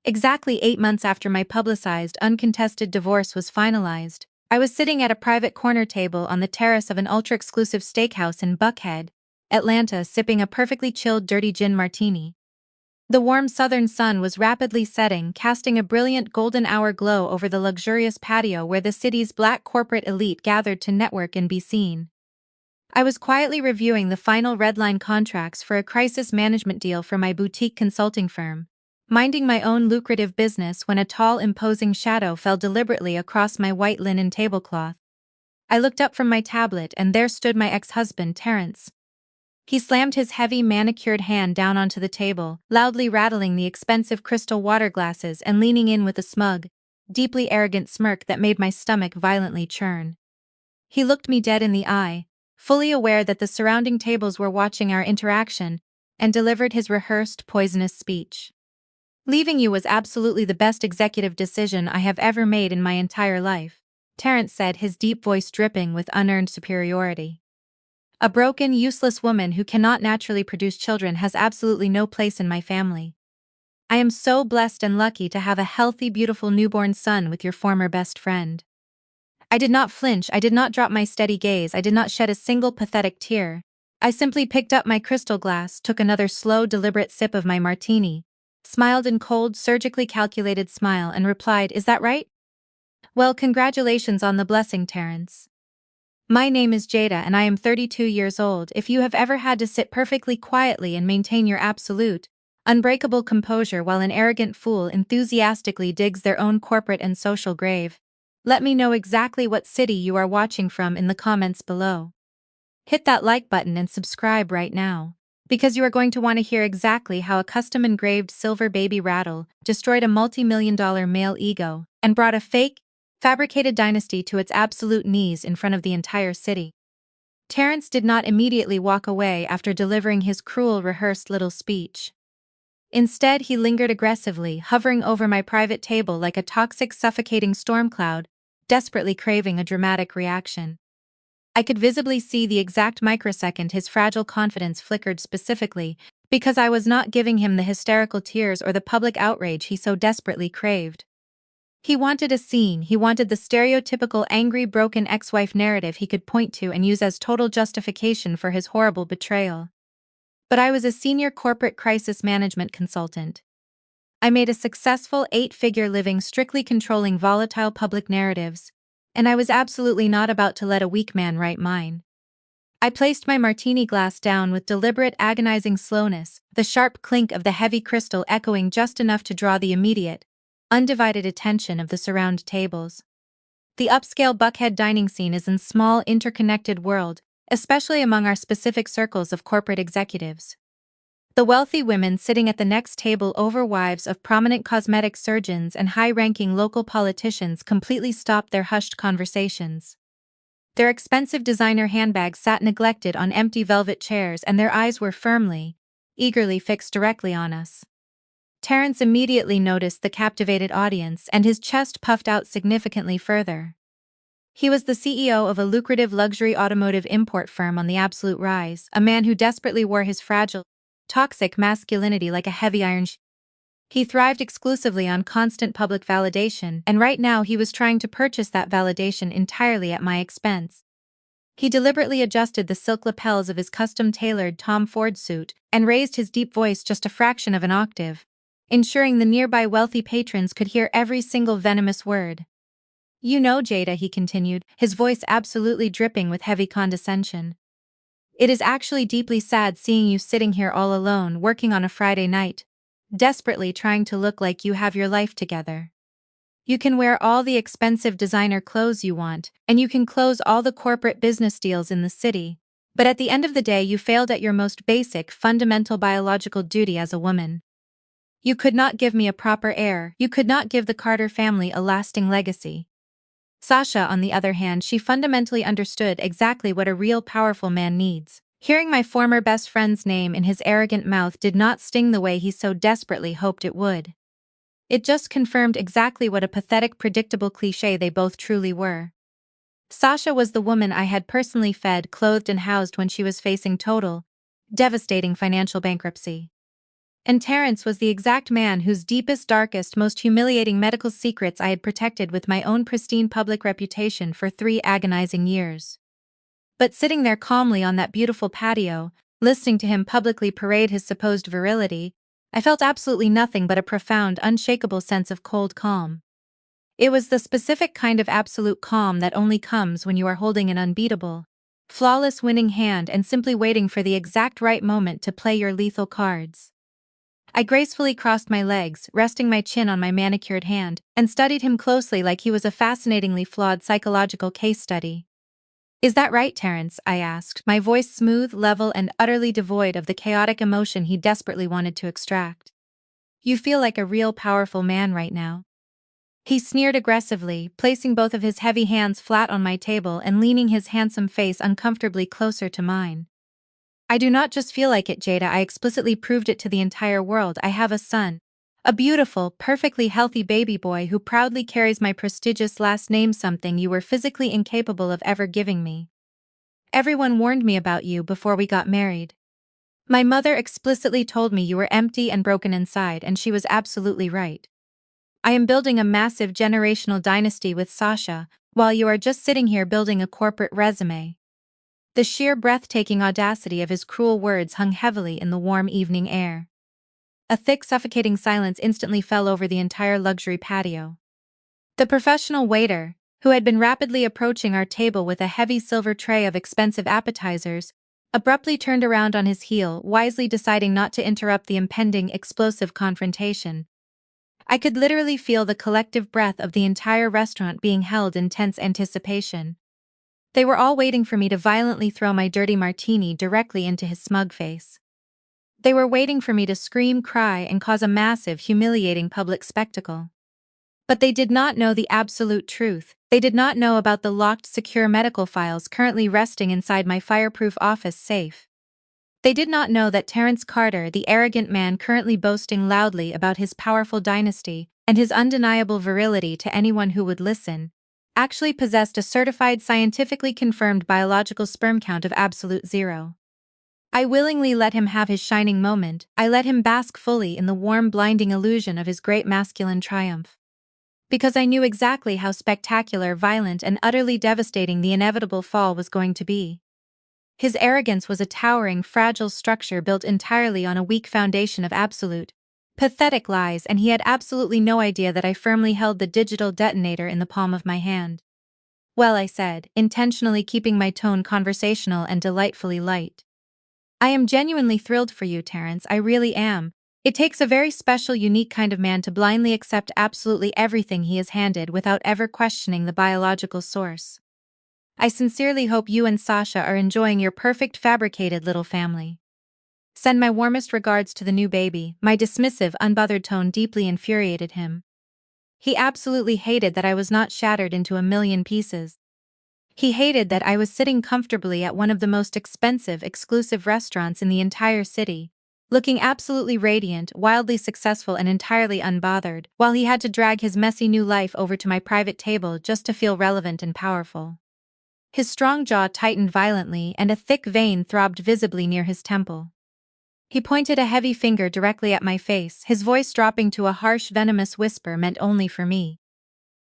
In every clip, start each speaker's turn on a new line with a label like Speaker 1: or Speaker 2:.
Speaker 1: Exactly 8 months after my publicized, uncontested divorce was finalized, I was sitting at a private corner table on the terrace of an ultra-exclusive steakhouse in Buckhead, Atlanta, sipping a perfectly chilled dirty gin martini. The warm southern sun was rapidly setting, casting a brilliant golden hour glow over the luxurious patio where the city's black corporate elite gathered to network and be seen. I was quietly reviewing the final redline contracts for a crisis management deal for my boutique consulting firm, minding my own lucrative business when a tall, imposing shadow fell deliberately across my white linen tablecloth. I looked up from my tablet and there stood my ex-husband, Terrence. He slammed his heavy, manicured hand down onto the table, loudly rattling the expensive crystal water glasses and leaning in with a smug, deeply arrogant smirk that made my stomach violently churn. He looked me dead in the eye, fully aware that the surrounding tables were watching our interaction, and delivered his rehearsed, poisonous speech. "Leaving you was absolutely the best executive decision I have ever made in my entire life," Terrence said, his deep voice dripping with unearned superiority. "A broken, useless woman who cannot naturally produce children has absolutely no place in my family. I am so blessed and lucky to have a healthy, beautiful newborn son with your former best friend." I did not flinch, I did not drop my steady gaze, I did not shed a single pathetic tear. I simply picked up my crystal glass, took another slow, deliberate sip of my martini, smiled in cold, surgically calculated smile and replied, "Is that right? Well, congratulations on the blessing, Terrence. My name is Jada and I am 32 years old. If you have ever had to sit perfectly quietly and maintain your absolute, unbreakable composure while an arrogant fool enthusiastically digs their own corporate and social grave, let me know exactly what city you are watching from in the comments below. Hit that like button and subscribe right now, because you are going to want to hear exactly how a custom-engraved silver baby rattle destroyed a multi-million-dollar male ego and brought a fake, fabricated dynasty to its absolute knees in front of the entire city. Terrence did not immediately walk away after delivering his cruel, rehearsed little speech. Instead, he lingered aggressively, hovering over my private table like a toxic, suffocating storm cloud, desperately craving a dramatic reaction. I could visibly see the exact microsecond his fragile confidence flickered, specifically because I was not giving him the hysterical tears or the public outrage he so desperately craved. He wanted a scene, he wanted the stereotypical angry, broken ex-wife narrative he could point to and use as total justification for his horrible betrayal. But I was a senior corporate crisis management consultant. I made a successful 8-figure living strictly controlling volatile public narratives, and I was absolutely not about to let a weak man write mine. I placed my martini glass down with deliberate, agonizing slowness, the sharp clink of the heavy crystal echoing just enough to draw the immediate, undivided attention of the surround tables. The upscale Buckhead dining scene is a small, interconnected world, especially among our specific circles of corporate executives. The wealthy women sitting at the next table over wives of prominent cosmetic surgeons and high-ranking local politicians completely stopped their hushed conversations. Their expensive designer handbags sat neglected on empty velvet chairs and their eyes were firmly, eagerly fixed directly on us. Terrence immediately noticed the captivated audience and his chest puffed out significantly further. He was the CEO of a lucrative luxury automotive import firm on the absolute rise, a man who desperately wore his fragile, toxic masculinity like a heavy iron sheath. He thrived exclusively on constant public validation, and right now he was trying to purchase that validation entirely at my expense. He deliberately adjusted the silk lapels of his custom-tailored Tom Ford suit and raised his deep voice just a fraction of an octave, ensuring the nearby wealthy patrons could hear every single venomous word. "You know, Jada," he continued, his voice absolutely dripping with heavy condescension, "it is actually deeply sad seeing you sitting here all alone working on a Friday night, desperately trying to look like you have your life together. You can wear all the expensive designer clothes you want, and you can close all the corporate business deals in the city, but at the end of the day you failed at your most basic, fundamental biological duty as a woman. You could not give me a proper heir, you could not give the Carter family a lasting legacy." Sasha, on the other hand, she fundamentally understood exactly what a real powerful man needs. Hearing my former best friend's name in his arrogant mouth did not sting the way he so desperately hoped it would. It just confirmed exactly what a pathetic, predictable cliché they both truly were. Sasha was the woman I had personally fed, clothed and housed when she was facing total, devastating financial bankruptcy. And Terrence was the exact man whose deepest, darkest, most humiliating medical secrets I had protected with my own pristine public reputation for 3 agonizing years. But sitting there calmly on that beautiful patio, listening to him publicly parade his supposed virility, I felt absolutely nothing but a profound, unshakable sense of cold calm. It was the specific kind of absolute calm that only comes when you are holding an unbeatable, flawless winning hand and simply waiting for the exact right moment to play your lethal cards. I gracefully crossed my legs, resting my chin on my manicured hand, and studied him closely like he was a fascinatingly flawed psychological case study. "Is that right, Terrence?" I asked, my voice smooth, level, and utterly devoid of the chaotic emotion he desperately wanted to extract. "You feel like a real powerful man right now." He sneered aggressively, placing both of his heavy hands flat on my table and leaning his handsome face uncomfortably closer to mine. "I do not just feel like it, Jada, I explicitly proved it to the entire world. I have a son. A beautiful, perfectly healthy baby boy who proudly carries my prestigious last name, something you were physically incapable of ever giving me. Everyone warned me about you before we got married. My mother explicitly told me you were empty and broken inside, and she was absolutely right. I am building a massive generational dynasty with Sasha, while you are just sitting here building a corporate resume." The sheer breathtaking audacity of his cruel words hung heavily in the warm evening air. A thick, suffocating silence instantly fell over the entire luxury patio. The professional waiter, who had been rapidly approaching our table with a heavy silver tray of expensive appetizers, abruptly turned around on his heel, wisely deciding not to interrupt the impending, explosive confrontation. I could literally feel the collective breath of the entire restaurant being held in tense anticipation. They were all waiting for me to violently throw my dirty martini directly into his smug face. They were waiting for me to scream, cry, and cause a massive, humiliating public spectacle. But they did not know the absolute truth. They did not know about the locked, secure medical files currently resting inside my fireproof office safe. They did not know that Terrence Carter, the arrogant man currently boasting loudly about his powerful dynasty and his undeniable virility to anyone who would listen, actually possessed a certified, scientifically confirmed biological sperm count of absolute 0. I willingly let him have his shining moment. I let him bask fully in the warm, blinding illusion of his great masculine triumph. Because I knew exactly how spectacular, violent, and utterly devastating the inevitable fall was going to be. His arrogance was a towering, fragile structure built entirely on a weak foundation of absolute, pathetic lies, and he had absolutely no idea that I firmly held the digital detonator in the palm of my hand. "Well," I said, intentionally keeping my tone conversational and delightfully light, "I am genuinely thrilled for you, Terrence, I really am. It takes a very special, unique kind of man to blindly accept absolutely everything he is handed without ever questioning the biological source. I sincerely hope you and Sasha are enjoying your perfect fabricated little family. Send my warmest regards to the new baby." My dismissive, unbothered tone deeply infuriated him. He absolutely hated that I was not shattered into a million pieces. He hated that I was sitting comfortably at one of the most expensive, exclusive restaurants in the entire city, looking absolutely radiant, wildly successful, and entirely unbothered, while he had to drag his messy new life over to my private table just to feel relevant and powerful. His strong jaw tightened violently and a thick vein throbbed visibly near his temple. He pointed a heavy finger directly at my face, his voice dropping to a harsh, venomous whisper meant only for me.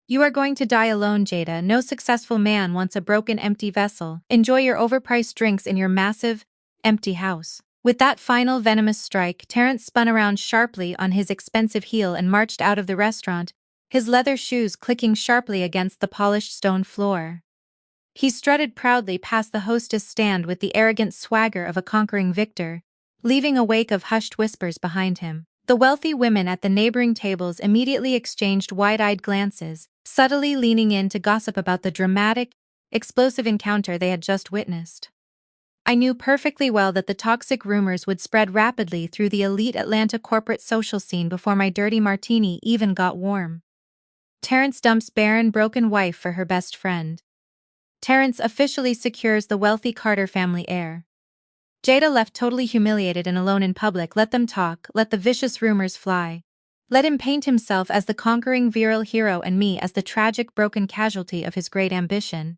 Speaker 1: "You are going to die alone, Jada. No successful man wants a broken, empty vessel. Enjoy your overpriced drinks in your massive, empty house." With that final venomous strike, Terrence spun around sharply on his expensive heel and marched out of the restaurant, his leather shoes clicking sharply against the polished stone floor. He strutted proudly past the hostess stand with the arrogant swagger of a conquering victor, leaving a wake of hushed whispers behind him. The wealthy women at the neighboring tables immediately exchanged wide-eyed glances, subtly leaning in to gossip about the dramatic, explosive encounter they had just witnessed. I knew perfectly well that the toxic rumors would spread rapidly through the elite Atlanta corporate social scene before my dirty martini even got warm. Terrence dumps barren, broken wife for her best friend. Terrence officially secures the wealthy Carter family heir. Jada left totally humiliated and alone in public. Let them talk, let the vicious rumors fly. Let him paint himself as the conquering virile hero and me as the tragic broken casualty of his great ambition.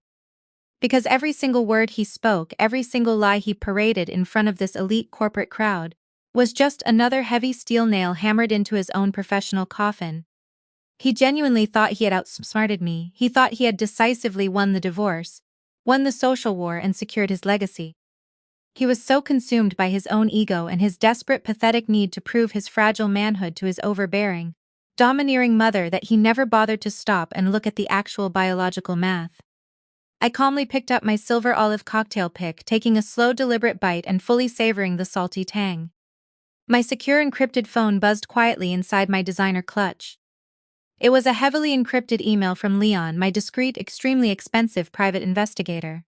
Speaker 1: Because every single word he spoke, every single lie he paraded in front of this elite corporate crowd, was just another heavy steel nail hammered into his own professional coffin. He genuinely thought he had outsmarted me. He thought he had decisively won the divorce, won the social war, and secured his legacy. He was so consumed by his own ego and his desperate, pathetic need to prove his fragile manhood to his overbearing, domineering mother that he never bothered to stop and look at the actual biological math. I calmly picked up my silver olive cocktail pick, taking a slow, deliberate bite and fully savoring the salty tang. My secure encrypted phone buzzed quietly inside my designer clutch. It was a heavily encrypted email from Leon, my discreet, extremely expensive private investigator.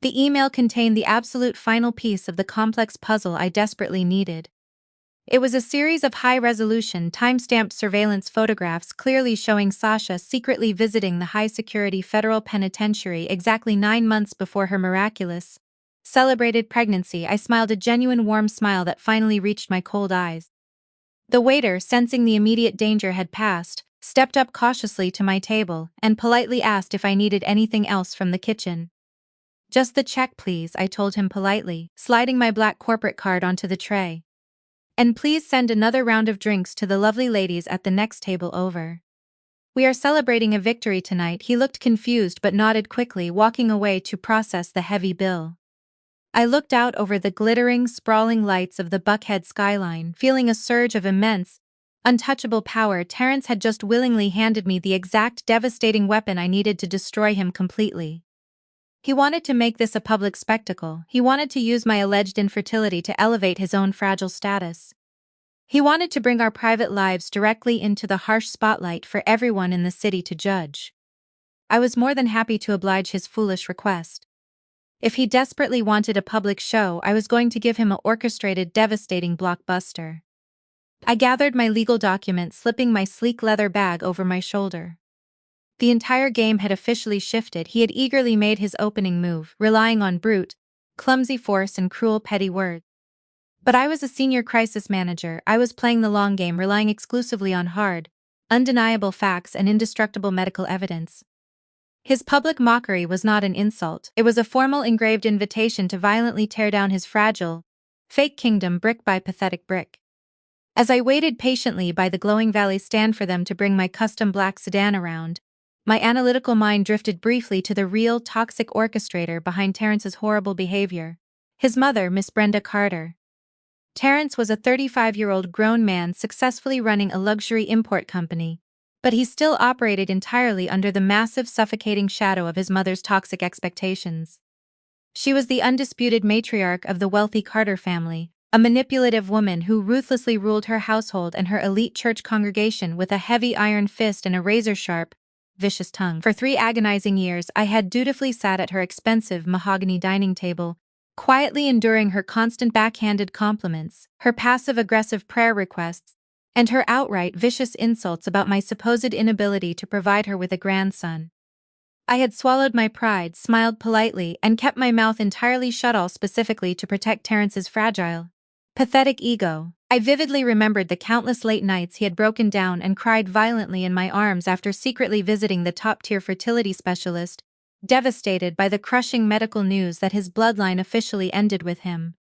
Speaker 1: The email contained the absolute final piece of the complex puzzle I desperately needed. It was a series of high-resolution, time-stamped surveillance photographs clearly showing Sasha secretly visiting the high-security federal penitentiary exactly 9 months before her miraculous, celebrated pregnancy. I smiled, a genuine warm smile that finally reached my cold eyes. The waiter, sensing the immediate danger had passed, stepped up cautiously to my table and politely asked if I needed anything else from the kitchen. "Just the check, please," I told him politely, sliding my black corporate card onto the tray. "And please send another round of drinks to the lovely ladies at the next table over. We are celebrating a victory tonight." He looked confused but nodded quickly, walking away to process the heavy bill. I looked out over the glittering, sprawling lights of the Buckhead skyline, feeling a surge of immense, untouchable power. Terrence had just willingly handed me the exact devastating weapon I needed to destroy him completely. He wanted to make this a public spectacle. He wanted to use my alleged infertility to elevate his own fragile status. He wanted to bring our private lives directly into the harsh spotlight for everyone in the city to judge. I was more than happy to oblige his foolish request. If he desperately wanted a public show, I was going to give him an orchestrated, devastating blockbuster. I gathered my legal documents, slipping my sleek leather bag over my shoulder. The entire game had officially shifted. He had eagerly made his opening move, relying on brute, clumsy force and cruel, petty words. But I was a senior crisis manager. I was playing the long game, relying exclusively on hard, undeniable facts and indestructible medical evidence. His public mockery was not an insult. It was a formal, engraved invitation to violently tear down his fragile, fake kingdom brick by pathetic brick. As I waited patiently by the glowing valley stand for them to bring my custom black sedan around, my analytical mind drifted briefly to the real, toxic orchestrator behind Terrence's horrible behavior: his mother, Miss Brenda Carter. Terrence was a 35-year-old grown man successfully running a luxury import company, but he still operated entirely under the massive, suffocating shadow of his mother's toxic expectations. She was the undisputed matriarch of the wealthy Carter family, a manipulative woman who ruthlessly ruled her household and her elite church congregation with a heavy iron fist and a razor-sharp, vicious tongue. For 3 agonizing years, I had dutifully sat at her expensive mahogany dining table, quietly enduring her constant backhanded compliments, her passive-aggressive prayer requests, and her outright vicious insults about my supposed inability to provide her with a grandson. I had swallowed my pride, smiled politely, and kept my mouth entirely shut, all specifically to protect Terrence's fragile, pathetic ego. I vividly remembered the countless late nights he had broken down and cried violently in my arms after secretly visiting the top-tier fertility specialist, devastated by the crushing medical news that his bloodline officially ended with him.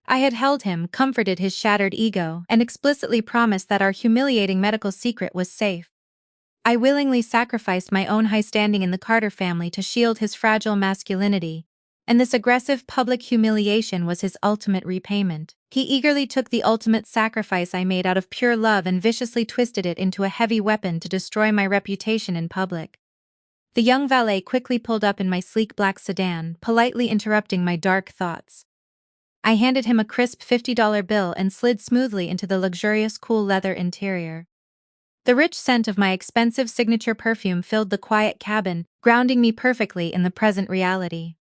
Speaker 1: I had held him, comforted his shattered ego, and explicitly promised that our humiliating medical secret was safe. I willingly sacrificed my own high standing in the Carter family to shield his fragile masculinity, and this aggressive public humiliation was his ultimate repayment. He eagerly took the ultimate sacrifice I made out of pure love and viciously twisted it into a heavy weapon to destroy my reputation in public. The young valet quickly pulled up in my sleek black sedan, politely interrupting my dark thoughts. I handed him a crisp $50 bill and slid smoothly into the luxurious, cool leather interior. The rich scent of my expensive signature perfume filled the quiet cabin, grounding me perfectly in the present reality.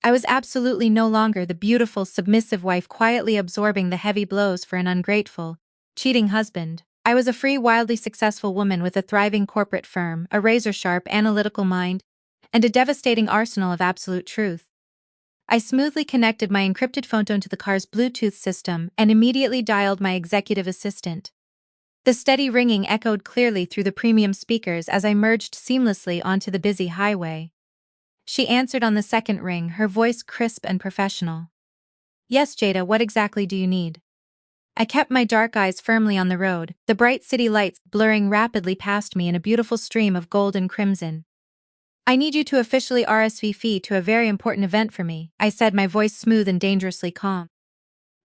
Speaker 1: I was absolutely no longer the beautiful, submissive wife quietly absorbing the heavy blows for an ungrateful, cheating husband. I was a free, wildly successful woman with a thriving corporate firm, a razor-sharp analytical mind, and a devastating arsenal of absolute truth. I smoothly connected my encrypted phone to the car's Bluetooth system and immediately dialed my executive assistant. The steady ringing echoed clearly through the premium speakers as I merged seamlessly onto the busy highway. She answered on the second ring, her voice crisp and professional. "Yes, Jada, what exactly do you need?" I kept my dark eyes firmly on the road, the bright city lights blurring rapidly past me in a beautiful stream of gold and crimson. I need you to officially RSVP to a very important event for me, I said, my voice smooth and dangerously calm.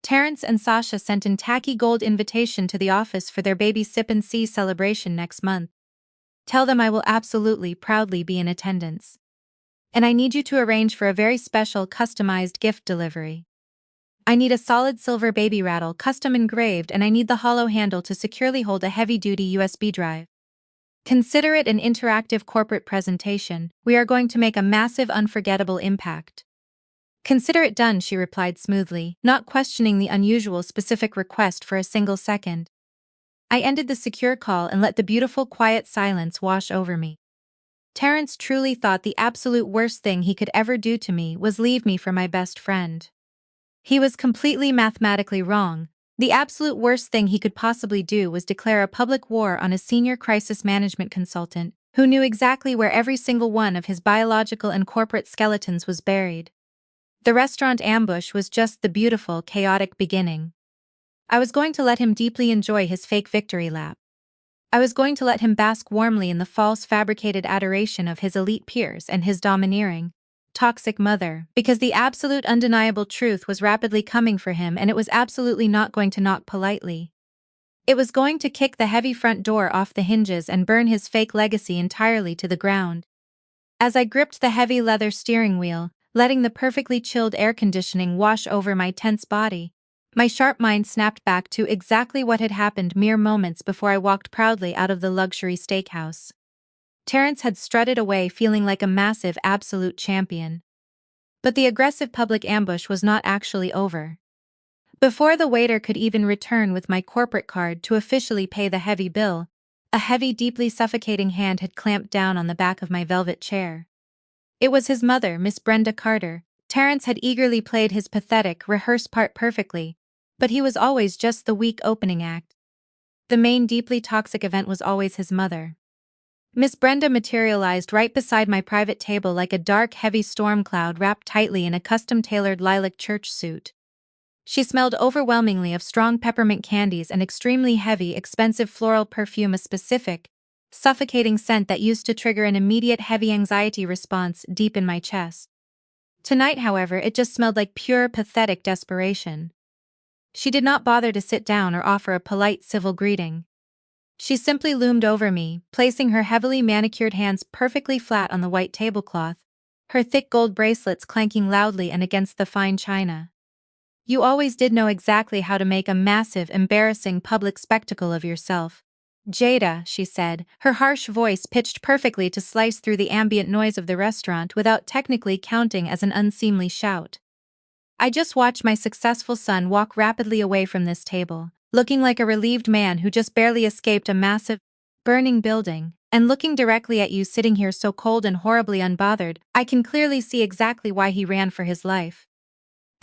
Speaker 1: Terrence and Sasha sent in tacky gold invitation to the office for their baby sip and see celebration next month. Tell them I will absolutely proudly be in attendance. And I need you to arrange for a very special customized gift delivery. I need a solid silver baby rattle custom engraved, and I need the hollow handle to securely hold a heavy-duty USB drive. Consider it an interactive corporate presentation. We are going to make a massive unforgettable impact. Consider it done, she replied smoothly, not questioning the unusual specific request for a single second. I ended the secure call and let the beautiful quiet silence wash over me. Terrence truly thought the absolute worst thing he could ever do to me was leave me for my best friend. He was completely mathematically wrong. The absolute worst thing he could possibly do was declare a public war on a senior crisis management consultant who knew exactly where every single one of his biological and corporate skeletons was buried. The restaurant ambush was just the beautiful, chaotic beginning. I was going to let him deeply enjoy his fake victory lap. I was going to let him bask warmly in the false fabricated adoration of his elite peers and his domineering, toxic mother, because the absolute undeniable truth was rapidly coming for him, and it was absolutely not going to knock politely. It was going to kick the heavy front door off the hinges and burn his fake legacy entirely to the ground. As I gripped the heavy leather steering wheel, letting the perfectly chilled air conditioning wash over my tense body, my sharp mind snapped back to exactly what had happened mere moments before I walked proudly out of the luxury steakhouse. Terrence had strutted away feeling like a massive absolute champion. But the aggressive public ambush was not actually over. Before the waiter could even return with my corporate card to officially pay the heavy bill, a heavy, deeply suffocating hand had clamped down on the back of my velvet chair. It was his mother, Miss Brenda Carter. Terrence had eagerly played his pathetic, rehearsed part perfectly, but he was always just the weak opening act. The main deeply toxic event was always his mother. Miss Brenda materialized right beside my private table like a dark, heavy storm cloud wrapped tightly in a custom-tailored lilac church suit. She smelled overwhelmingly of strong peppermint candies and extremely heavy, expensive floral perfume, a specific, suffocating scent that used to trigger an immediate heavy anxiety response deep in my chest. Tonight, however, it just smelled like pure, pathetic desperation. She did not bother to sit down or offer a polite civil greeting. She simply loomed over me, placing her heavily manicured hands perfectly flat on the white tablecloth, her thick gold bracelets clanking loudly and against the fine china. You always did know exactly how to make a massive, embarrassing public spectacle of yourself, Jada, she said, her harsh voice pitched perfectly to slice through the ambient noise of the restaurant without technically counting as an unseemly shout. I just watched my successful son walk rapidly away from this table, looking like a relieved man who just barely escaped a massive, burning building, and looking directly at you sitting here so cold and horribly unbothered. I can clearly see exactly why he ran for his life.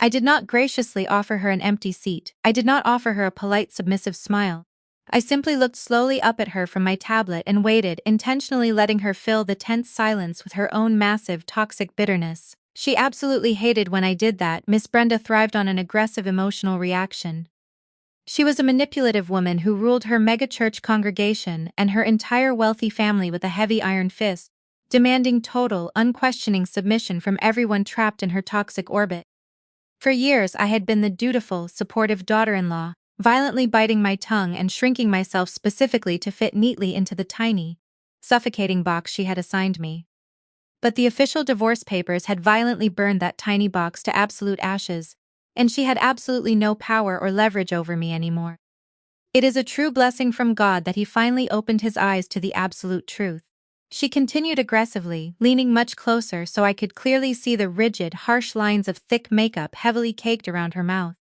Speaker 1: I did not graciously offer her an empty seat. I did not offer her a polite submissive smile. I simply looked slowly up at her from my tablet and waited, intentionally letting her fill the tense silence with her own massive toxic bitterness. She absolutely hated when I did that. Miss Brenda thrived on an aggressive emotional reaction. She was a manipulative woman who ruled her megachurch congregation and her entire wealthy family with a heavy iron fist, demanding total, unquestioning submission from everyone trapped in her toxic orbit. For years I had been the dutiful, supportive daughter-in-law, violently biting my tongue and shrinking myself specifically to fit neatly into the tiny, suffocating box she had assigned me. But the official divorce papers had violently burned that tiny box to absolute ashes, and she had absolutely no power or leverage over me anymore. It is a true blessing from God that he finally opened his eyes to the absolute truth. She continued aggressively, leaning much closer so I could clearly see the rigid, harsh lines of thick makeup heavily caked around her mouth.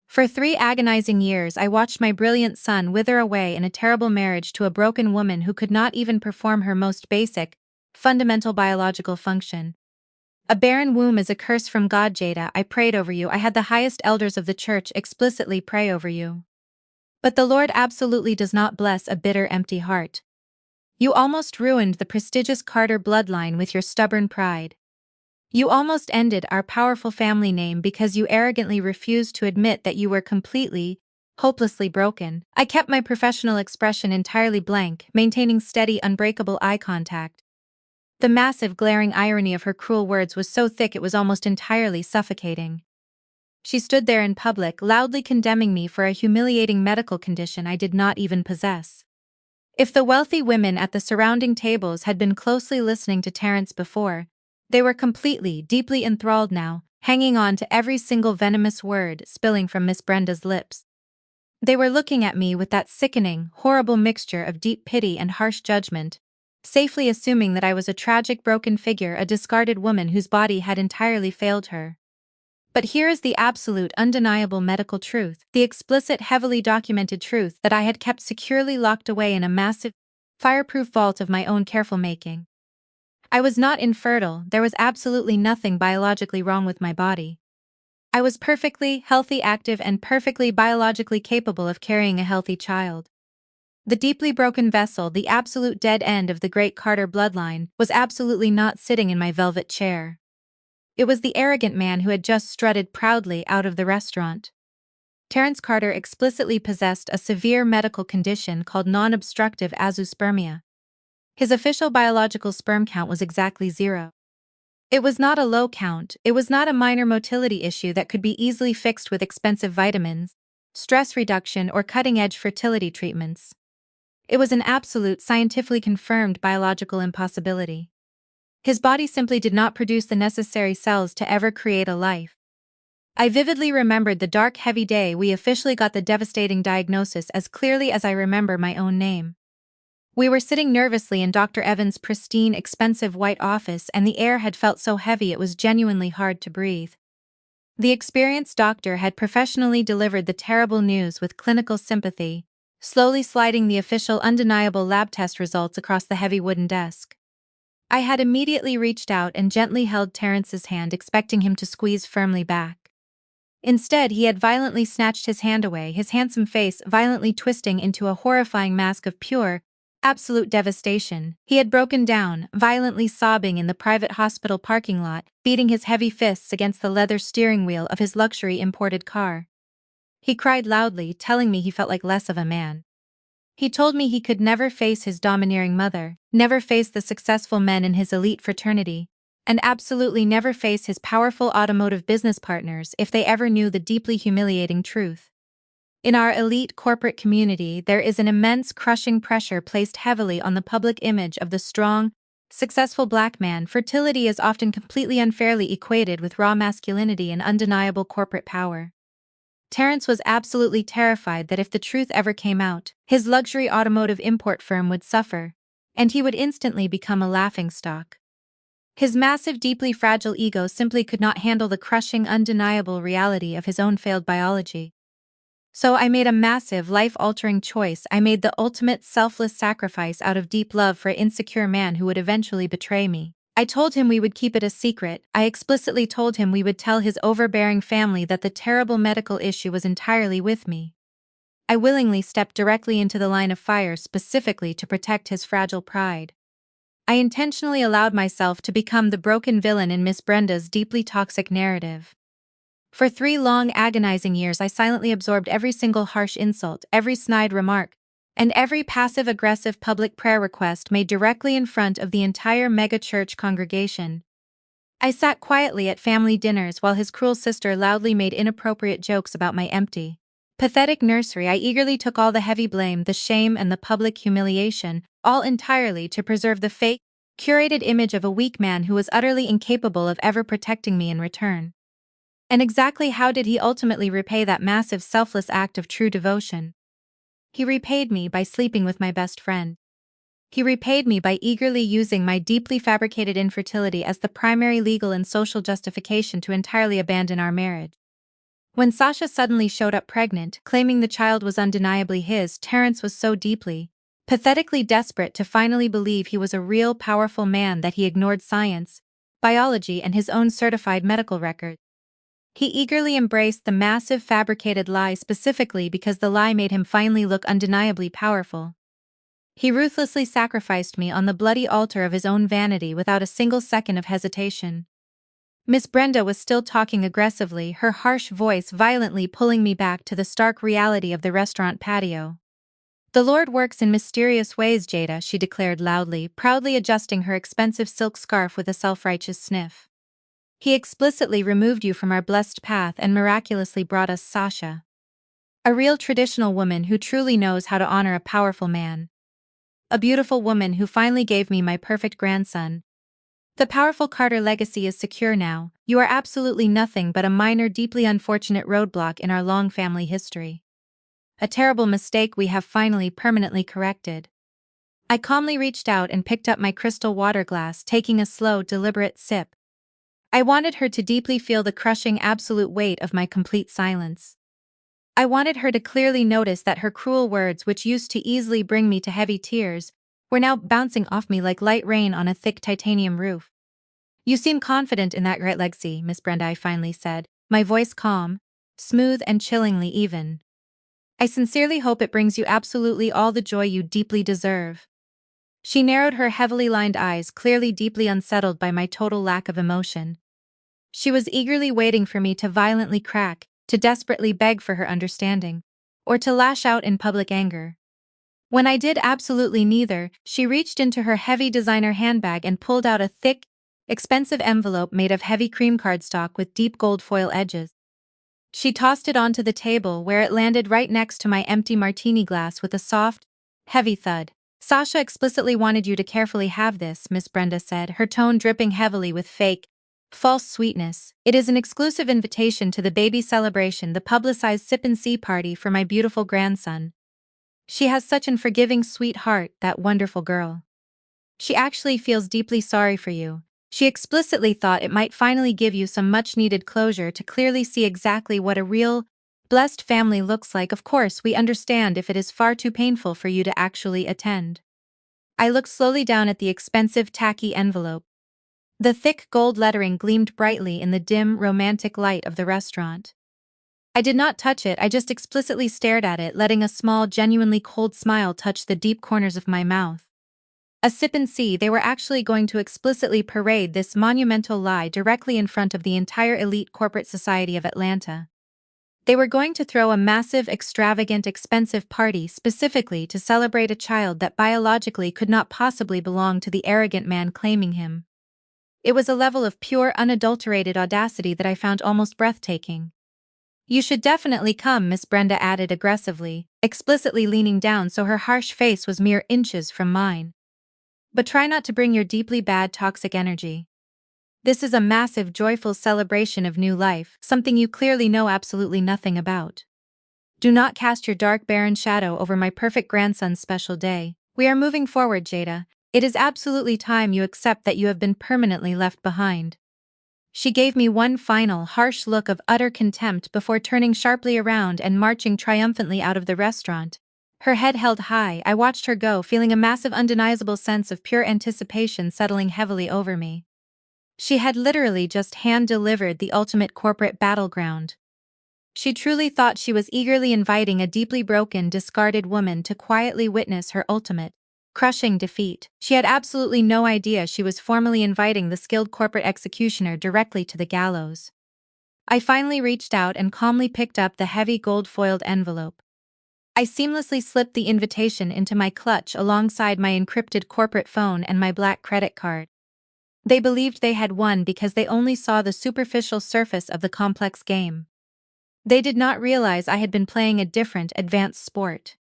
Speaker 1: For 3 agonizing years I watched my brilliant son wither away in a terrible marriage to a broken woman who could not even perform her most basic, fundamental biological function. A barren womb is a curse from God, Jada. I prayed over you. I had the highest elders of the church explicitly pray over you. But the Lord absolutely does not bless a bitter, empty heart. You almost ruined the prestigious Carter bloodline with your stubborn pride. You almost ended our powerful family name because you arrogantly refused to admit that you were completely, hopelessly broken. I kept my professional expression entirely blank, maintaining steady, unbreakable eye contact. The massive, glaring irony of her cruel words was so thick it was almost entirely suffocating. She stood there in public, loudly condemning me for a humiliating medical condition I did not even possess. If the wealthy women at the surrounding tables had been closely listening to Terence before, they were completely, deeply enthralled now, hanging on to every single venomous word spilling from Miss Brenda's lips. They were looking at me with that sickening, horrible mixture of deep pity and harsh judgment, safely assuming that I was a tragic broken figure, a discarded woman whose body had entirely failed her. But here is the absolute, undeniable medical truth, the explicit, heavily documented truth that I had kept securely locked away in a massive, fireproof vault of my own careful making. I was not infertile, there was absolutely nothing biologically wrong with my body. I was perfectly healthy, active, and perfectly biologically capable of carrying a healthy child. The deeply broken vessel, the absolute dead end of the great Carter bloodline, was absolutely not sitting in my velvet chair. It was the arrogant man who had just strutted proudly out of the restaurant. Terence Carter explicitly possessed a severe medical condition called non-obstructive azoospermia. His official biological sperm count was exactly 0. It was not a low count, it was not a minor motility issue that could be easily fixed with expensive vitamins, stress reduction, or cutting-edge fertility treatments. It was an absolute, scientifically confirmed biological impossibility. His body simply did not produce the necessary cells to ever create a life. I vividly remembered the dark, heavy day we officially got the devastating diagnosis as clearly as I remember my own name. We were sitting nervously in Dr. Evans' pristine, expensive white office, and the air had felt so heavy it was genuinely hard to breathe. The experienced doctor had professionally delivered the terrible news with clinical sympathy, slowly sliding the official undeniable lab test results across the heavy wooden desk. I had immediately reached out and gently held Terence's hand, expecting him to squeeze firmly back. Instead, he had violently snatched his hand away, his handsome face violently twisting into a horrifying mask of pure, absolute devastation. He had broken down, violently sobbing in the private hospital parking lot, beating his heavy fists against the leather steering wheel of his luxury imported car. He cried loudly, telling me he felt like less of a man. He told me he could never face his domineering mother, never face the successful men in his elite fraternity, and absolutely never face his powerful automotive business partners if they ever knew the deeply humiliating truth. In our elite corporate community, there is an immense, crushing pressure placed heavily on the public image of the strong, successful black man. Fertility is often completely unfairly equated with raw masculinity and undeniable corporate power. Terence was absolutely terrified that if the truth ever came out, his luxury automotive import firm would suffer, and he would instantly become a laughingstock. His massive, deeply fragile ego simply could not handle the crushing, undeniable reality of his own failed biology. So I made a massive, life-altering choice. I made the ultimate selfless sacrifice out of deep love for an insecure man who would eventually betray me. I told him we would keep it a secret. I explicitly told him we would tell his overbearing family that the terrible medical issue was entirely with me. I willingly stepped directly into the line of fire specifically to protect his fragile pride. I intentionally allowed myself to become the broken villain in Miss Brenda's deeply toxic narrative. For 3 long, agonizing years I silently absorbed every single harsh insult, every snide remark, and every passive-aggressive public prayer request made directly in front of the entire mega-church congregation. I sat quietly at family dinners while his cruel sister loudly made inappropriate jokes about my empty, pathetic nursery. I eagerly took all the heavy blame, the shame, and the public humiliation, all entirely to preserve the fake, curated image of a weak man who was utterly incapable of ever protecting me in return. And exactly how did he ultimately repay that massive selfless act of true devotion? He repaid me by sleeping with my best friend. He repaid me by eagerly using my deeply fabricated infertility as the primary legal and social justification to entirely abandon our marriage. When Sasha suddenly showed up pregnant, claiming the child was undeniably his, Terence was so deeply, pathetically desperate to finally believe he was a real, powerful man that he ignored science, biology, and his own certified medical record. He eagerly embraced the massive fabricated lie specifically because the lie made him finally look undeniably powerful. He ruthlessly sacrificed me on the bloody altar of his own vanity without a single second of hesitation. Miss Brenda was still talking aggressively, her harsh voice violently pulling me back to the stark reality of the restaurant patio. "The Lord works in mysterious ways, Jada," she declared loudly, proudly adjusting her expensive silk scarf with a self-righteous sniff. "He explicitly removed you from our blessed path and miraculously brought us Sasha. A real traditional woman who truly knows how to honor a powerful man. A beautiful woman who finally gave me my perfect grandson. The powerful Carter legacy is secure now. You are absolutely nothing but a minor, deeply unfortunate roadblock in our long family history. A terrible mistake we have finally permanently corrected." I calmly reached out and picked up my crystal water glass, taking a slow, deliberate sip. I wanted her to deeply feel the crushing absolute weight of my complete silence. I wanted her to clearly notice that her cruel words, which used to easily bring me to heavy tears, were now bouncing off me like light rain on a thick titanium roof. "You seem confident in that great legacy, Miss Brenda," I finally said, my voice calm, smooth and chillingly even. "I sincerely hope it brings you absolutely all the joy you deeply deserve." She narrowed her heavily lined eyes, clearly deeply unsettled by my total lack of emotion. She was eagerly waiting for me to violently crack, to desperately beg for her understanding, or to lash out in public anger. When I did absolutely neither, she reached into her heavy designer handbag and pulled out a thick, expensive envelope made of heavy cream cardstock with deep gold foil edges. She tossed it onto the table, where it landed right next to my empty martini glass with a soft, heavy thud. "Sasha explicitly wanted you to carefully have this," Miss Brenda said, her tone dripping heavily with fake, false sweetness. "It is an exclusive invitation to the baby celebration, the publicized sip and see party for my beautiful grandson. She has such an forgiving sweet heart, that wonderful girl. She actually feels deeply sorry for you. She explicitly thought it might finally give you some much-needed closure to clearly see exactly what a real, blessed family looks like. Of course, we understand if it is far too painful for you to actually attend." I looked slowly down at the expensive, tacky envelope. The thick gold lettering gleamed brightly in the dim, romantic light of the restaurant. I did not touch it, I just explicitly stared at it, letting a small, genuinely cold smile touch the deep corners of my mouth. A sip and see, they were actually going to explicitly parade this monumental lie directly in front of the entire elite corporate society of Atlanta. They were going to throw a massive, extravagant, expensive party specifically to celebrate a child that biologically could not possibly belong to the arrogant man claiming him. It was a level of pure, unadulterated audacity that I found almost breathtaking. "You should definitely come," Miss Brenda added aggressively, explicitly leaning down so her harsh face was mere inches from mine. "But try not to bring your deeply bad toxic energy. This is a massive, joyful celebration of new life, something you clearly know absolutely nothing about. Do not cast your dark, barren shadow over my perfect grandson's special day. We are moving forward, Jada. It is absolutely time you accept that you have been permanently left behind." She gave me one final, harsh look of utter contempt before turning sharply around and marching triumphantly out of the restaurant. Her head held high, I watched her go, feeling a massive, undeniable sense of pure anticipation settling heavily over me. She had literally just hand-delivered the ultimate corporate battleground. She truly thought she was eagerly inviting a deeply broken, discarded woman to quietly witness her ultimate, crushing defeat. She had absolutely no idea she was formally inviting the skilled corporate executioner directly to the gallows. I finally reached out and calmly picked up the heavy gold-foiled envelope. I seamlessly slipped the invitation into my clutch alongside my encrypted corporate phone and my black credit card. They believed they had won because they only saw the superficial surface of the complex game. They did not realize I had been playing a different, advanced sport.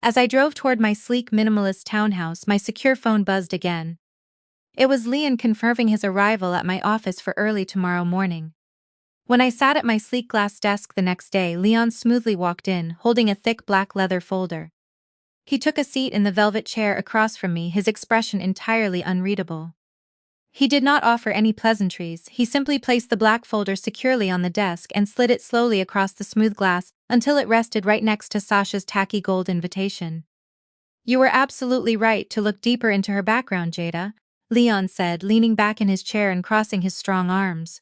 Speaker 1: As I drove toward my sleek minimalist townhouse, my secure phone buzzed again. It was Leon confirming his arrival at my office for early tomorrow morning. When I sat at my sleek glass desk the next day, Leon smoothly walked in, holding a thick black leather folder. He took a seat in the velvet chair across from me, his expression entirely unreadable. He did not offer any pleasantries, he simply placed the black folder securely on the desk and slid it slowly across the smooth glass until it rested right next to Sasha's tacky gold invitation. "You were absolutely right to look deeper into her background, Jada," Leon said, leaning back in his chair and crossing his strong arms.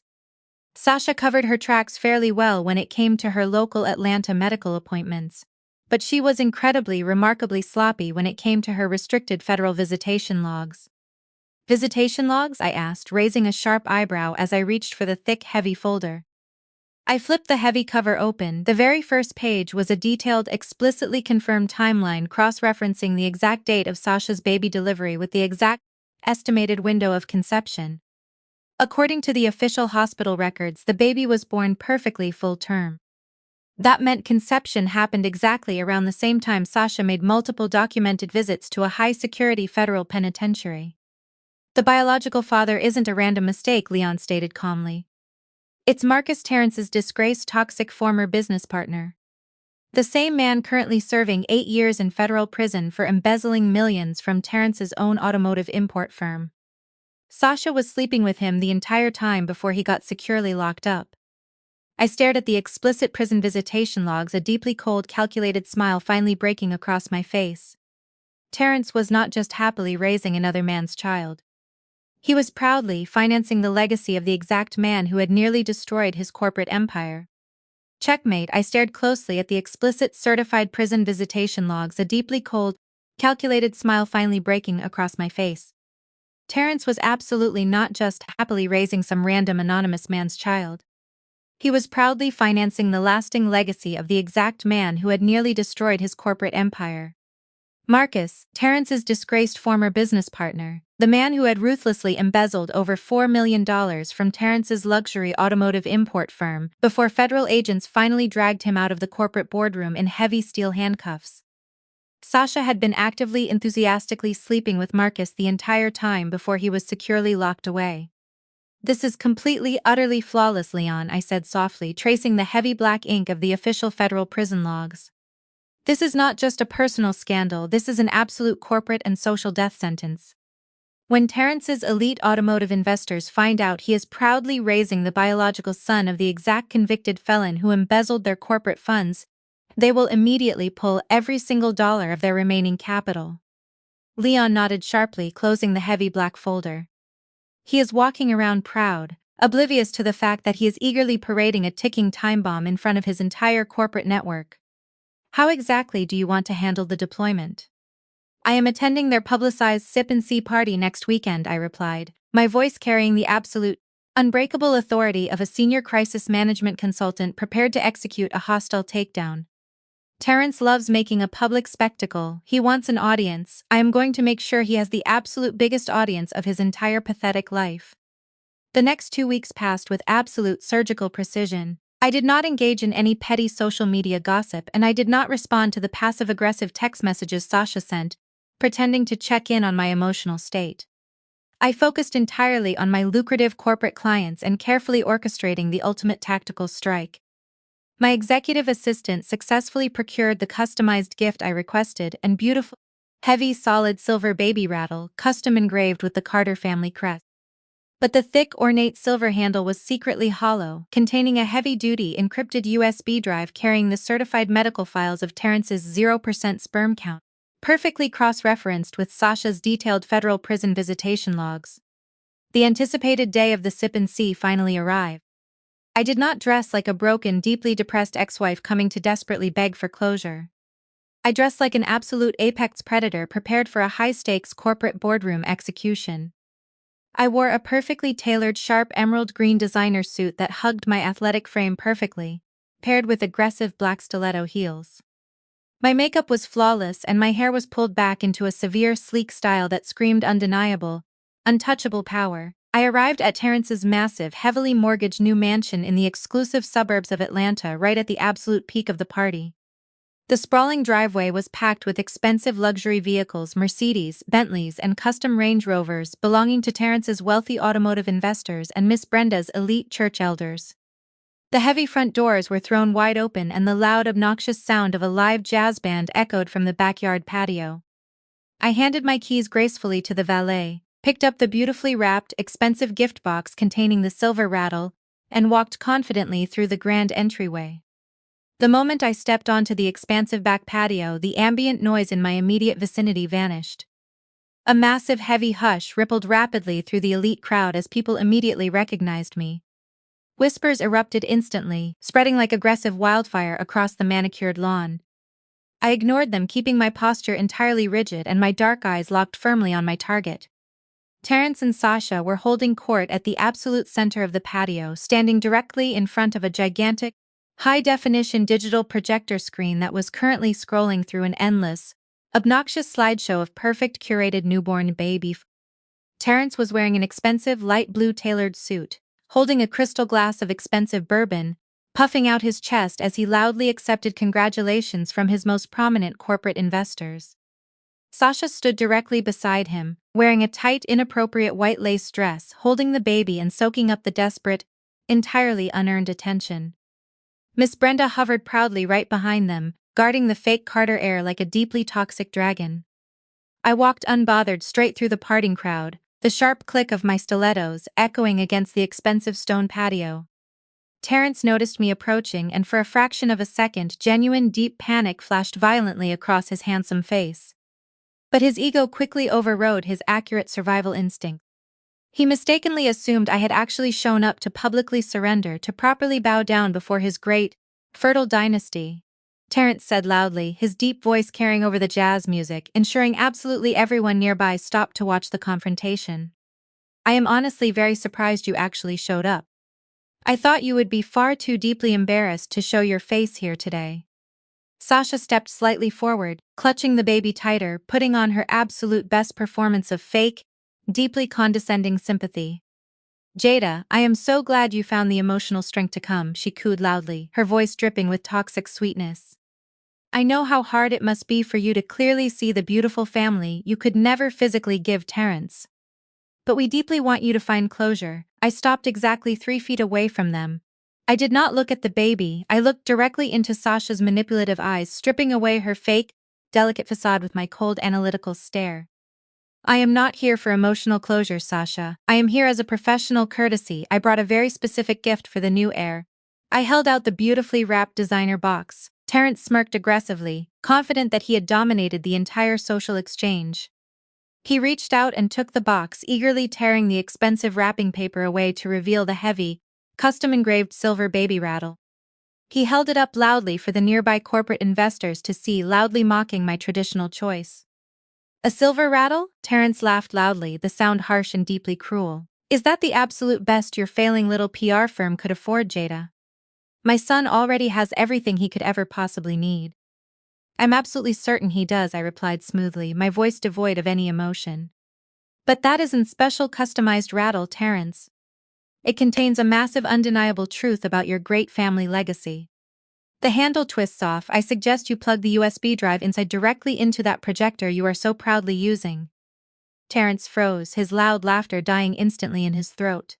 Speaker 1: "Sasha covered her tracks fairly well when it came to her local Atlanta medical appointments, but she was remarkably sloppy when it came to her restricted federal visitation logs. Visitation logs? I asked, raising a sharp eyebrow as I reached for the thick, heavy folder. I flipped the heavy cover open. The very first page was a detailed, explicitly confirmed timeline cross-referencing the exact date of Sasha's baby delivery with the exact estimated window of conception. According to the official hospital records, the baby was born perfectly full term. That meant conception happened exactly around the same time Sasha made multiple documented visits to a high-security federal penitentiary. The biological father isn't a random mistake, Leon stated calmly. It's Marcus Terrence's disgraced toxic former business partner. The same man currently serving 8 years in federal prison for embezzling millions from Terrence's own automotive import firm. Sasha was sleeping with him the entire time before he got securely locked up. I stared at the explicit prison visitation logs, a deeply cold, calculated smile finally breaking across my face. Terrence was not just happily raising another man's child. He was proudly financing the legacy of the exact man who had nearly destroyed his corporate empire. Checkmate. I stared closely at the explicit certified prison visitation logs, a deeply cold, calculated smile finally breaking across my face. Terrence was absolutely not just happily raising some random anonymous man's child. He was proudly financing the lasting legacy of the exact man who had nearly destroyed his corporate empire. Marcus, Terrence's disgraced former business partner, the man who had ruthlessly embezzled over $4 million from Terrence's luxury automotive import firm before federal agents finally dragged him out of the corporate boardroom in heavy steel handcuffs. Sasha had been actively, enthusiastically sleeping with Marcus the entire time before he was securely locked away. This is completely, utterly flawless, Leon, I said softly, tracing the heavy black ink of the official federal prison logs. This is not just a personal scandal, this is an absolute corporate and social death sentence. When Terrence's elite automotive investors find out he is proudly raising the biological son of the exact convicted felon who embezzled their corporate funds, they will immediately pull every single dollar of their remaining capital. Leon nodded sharply, closing the heavy black folder. He is walking around proud, oblivious to the fact that he is eagerly parading a ticking time bomb in front of his entire corporate network. How exactly do you want to handle the deployment? I am attending their publicized sip and see party next weekend, I replied, my voice carrying the absolute, unbreakable authority of a senior crisis management consultant prepared to execute a hostile takedown. Terrence loves making a public spectacle. He wants an audience. I am going to make sure he has the absolute biggest audience of his entire pathetic life. The next 2 weeks passed with absolute surgical precision. I did not engage in any petty social media gossip, and I did not respond to the passive-aggressive text messages Sasha sent, pretending to check in on my emotional state. I focused entirely on my lucrative corporate clients and carefully orchestrating the ultimate tactical strike. My executive assistant successfully procured the customized gift I requested, and beautiful, heavy, solid silver baby rattle, custom engraved with the Carter family crest. But the thick, ornate silver handle was secretly hollow, containing a heavy-duty encrypted USB drive carrying the certified medical files of Terrence's 0% sperm count, perfectly cross-referenced with Sasha's detailed federal prison visitation logs. The anticipated day of the sip and see finally arrived. I did not dress like a broken, deeply depressed ex-wife coming to desperately beg for closure. I dressed like an absolute apex predator prepared for a high-stakes corporate boardroom execution. I wore a perfectly tailored sharp emerald green designer suit that hugged my athletic frame perfectly, paired with aggressive black stiletto heels. My makeup was flawless and my hair was pulled back into a severe sleek style that screamed undeniable, untouchable power. I arrived at Terrence's massive, heavily mortgaged new mansion in the exclusive suburbs of Atlanta right at the absolute peak of the party. The sprawling driveway was packed with expensive luxury vehicles, Mercedes, Bentleys, and custom Range Rovers belonging to Terrence's wealthy automotive investors and Miss Brenda's elite church elders. The heavy front doors were thrown wide open and the loud, obnoxious sound of a live jazz band echoed from the backyard patio. I handed my keys gracefully to the valet, picked up the beautifully wrapped, expensive gift box containing the silver rattle, and walked confidently through the grand entryway. The moment I stepped onto the expansive back patio, the ambient noise in my immediate vicinity vanished. A massive, heavy hush rippled rapidly through the elite crowd as people immediately recognized me. Whispers erupted instantly, spreading like aggressive wildfire across the manicured lawn. I ignored them, keeping my posture entirely rigid and my dark eyes locked firmly on my target. Terrence and Sasha were holding court at the absolute center of the patio, standing directly in front of a gigantic, high-definition digital projector screen that was currently scrolling through an endless, obnoxious slideshow of perfect curated newborn baby. Terrence was wearing an expensive light blue tailored suit, holding a crystal glass of expensive bourbon, puffing out his chest as he loudly accepted congratulations from his most prominent corporate investors. Sasha stood directly beside him, wearing a tight, inappropriate white lace dress, holding the baby and soaking up the desperate, entirely unearned attention. Miss Brenda hovered proudly right behind them, guarding the fake Carter heir like a deeply toxic dragon. I walked unbothered straight through the parting crowd, the sharp click of my stilettos echoing against the expensive stone patio. Terrence noticed me approaching, and for a fraction of a second, genuine deep panic flashed violently across his handsome face. But his ego quickly overrode his accurate survival instinct. He mistakenly assumed I had actually shown up to publicly surrender, to properly bow down before his great, fertile dynasty. Terrence said loudly, his deep voice carrying over the jazz music, ensuring absolutely everyone nearby stopped to watch the confrontation. I am honestly very surprised you actually showed up. I thought you would be far too deeply embarrassed to show your face here today. Sasha stepped slightly forward, clutching the baby tighter, putting on her absolute best performance of fake, deeply condescending sympathy. Jada, I am so glad you found the emotional strength to come, she cooed loudly, her voice dripping with toxic sweetness. I know how hard it must be for you to clearly see the beautiful family you could never physically give Terrence. But we deeply want you to find closure. I stopped exactly 3 feet away from them. I did not look at the baby, I looked directly into Sasha's manipulative eyes, stripping away her fake, delicate facade with my cold analytical stare. I am not here for emotional closure, Sasha. I am here as a professional courtesy. I brought a very specific gift for the new heir. I held out the beautifully wrapped designer box. Terrence smirked aggressively, confident that he had dominated the entire social exchange. He reached out and took the box, eagerly tearing the expensive wrapping paper away to reveal the heavy, custom-engraved silver baby rattle. He held it up loudly for the nearby corporate investors to see, loudly mocking my traditional choice. A silver rattle? Terrence laughed loudly, the sound harsh and deeply cruel. Is that the absolute best your failing little PR firm could afford, Jada? My son already has everything he could ever possibly need. I'm absolutely certain he does, I replied smoothly, my voice devoid of any emotion. But that isn't special customized rattle, Terrence. It contains a massive undeniable truth about your great family legacy. The handle twists off. I suggest you plug the USB drive inside directly into that projector you are so proudly using. Terrence froze, his loud laughter dying instantly in his throat.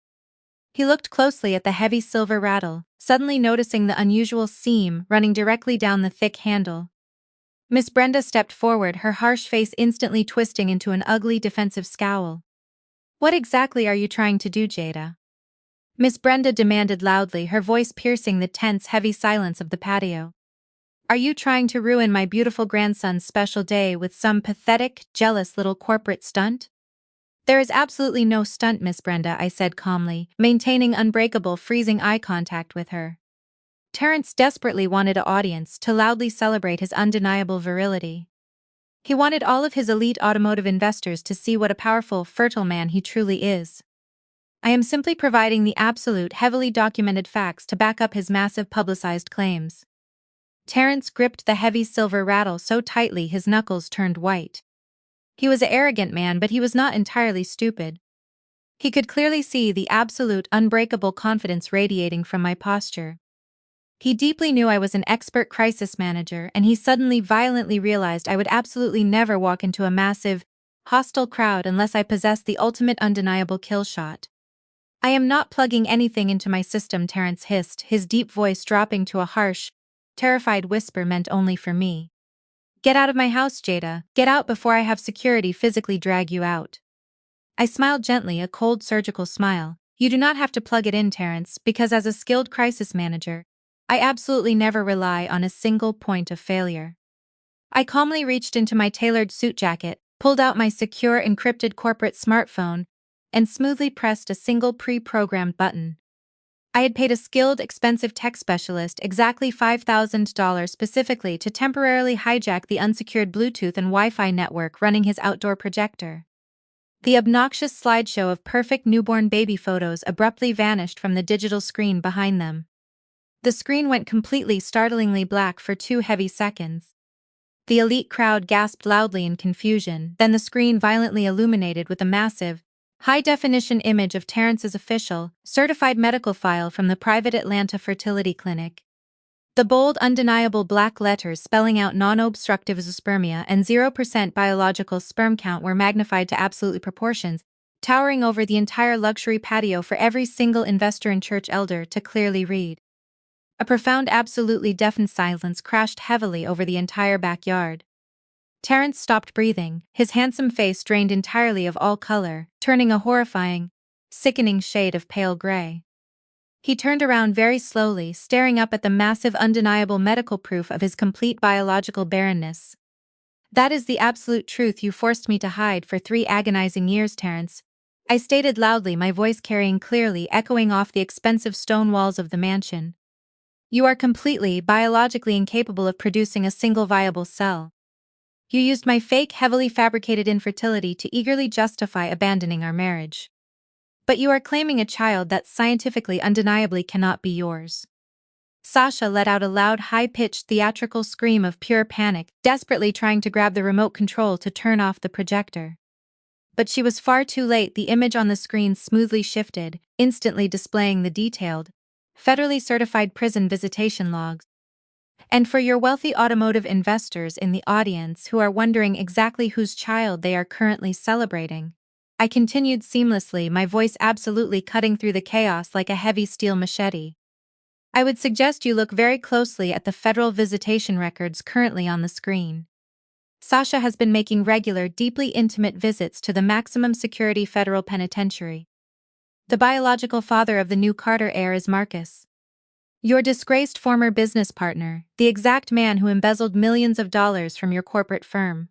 Speaker 1: He looked closely at the heavy silver rattle, suddenly noticing the unusual seam running directly down the thick handle. Miss Brenda stepped forward, her harsh face instantly twisting into an ugly defensive scowl. What exactly are you trying to do, Jada? Miss Brenda demanded loudly, her voice piercing the tense, heavy silence of the patio. Are you trying to ruin my beautiful grandson's special day with some pathetic, jealous little corporate stunt? There is absolutely no stunt, Miss Brenda, I said calmly, maintaining unbreakable, freezing eye contact with her. Terrence desperately wanted an audience to loudly celebrate his undeniable virility. He wanted all of his elite automotive investors to see what a powerful, fertile man he truly is. I am simply providing the absolute, heavily documented facts to back up his massive publicized claims. Terrence gripped the heavy silver rattle so tightly his knuckles turned white. He was an arrogant man, but he was not entirely stupid. He could clearly see the absolute, unbreakable confidence radiating from my posture. He deeply knew I was an expert crisis manager, and he suddenly violently realized I would absolutely never walk into a massive, hostile crowd unless I possessed the ultimate undeniable kill shot. I am not plugging anything into my system, Terrence hissed, his deep voice dropping to a harsh, terrified whisper meant only for me. Get out of my house, Jada. Get out before I have security physically drag you out. I smiled gently, a cold surgical smile. You do not have to plug it in, Terrence, because as a skilled crisis manager, I absolutely never rely on a single point of failure. I calmly reached into my tailored suit jacket, pulled out my secure encrypted corporate smartphone, and smoothly pressed a single pre-programmed button. I had paid a skilled, expensive tech specialist exactly $5,000 specifically to temporarily hijack the unsecured Bluetooth and Wi-Fi network running his outdoor projector. The obnoxious slideshow of perfect newborn baby photos abruptly vanished from the digital screen behind them. The screen went completely startlingly black for 2 heavy seconds. The elite crowd gasped loudly in confusion, then the screen violently illuminated with a massive, high-definition image of Terrence's official, certified medical file from the private Atlanta fertility clinic. The bold, undeniable black letters spelling out non-obstructive zoospermia and 0% biological sperm count were magnified to absolute proportions, towering over the entire luxury patio for every single investor and church elder to clearly read. A profound, absolutely deafened silence crashed heavily over the entire backyard. Terrence stopped breathing, his handsome face drained entirely of all color, turning a horrifying, sickening shade of pale gray. He turned around very slowly, staring up at the massive, undeniable medical proof of his complete biological barrenness. "That is the absolute truth you forced me to hide for 3 agonizing years, Terrence," I stated loudly, my voice carrying clearly, echoing off the expensive stone walls of the mansion. "You are completely, biologically incapable of producing a single viable cell. You used my fake, heavily fabricated infertility to eagerly justify abandoning our marriage. But you are claiming a child that scientifically undeniably cannot be yours." Sasha let out a loud, high-pitched theatrical scream of pure panic, desperately trying to grab the remote control to turn off the projector. But she was far too late. The image on the screen smoothly shifted, instantly displaying the detailed, federally certified prison visitation logs. And for your wealthy automotive investors in the audience who are wondering exactly whose child they are currently celebrating, I continued seamlessly, my voice absolutely cutting through the chaos like a heavy steel machete. "I would suggest you look very closely at the federal visitation records currently on the screen. Sasha has been making regular, deeply intimate visits to the maximum security federal penitentiary. The biological father of the new Carter heir is Marcus, your disgraced former business partner, the exact man who embezzled millions of dollars from your corporate firm."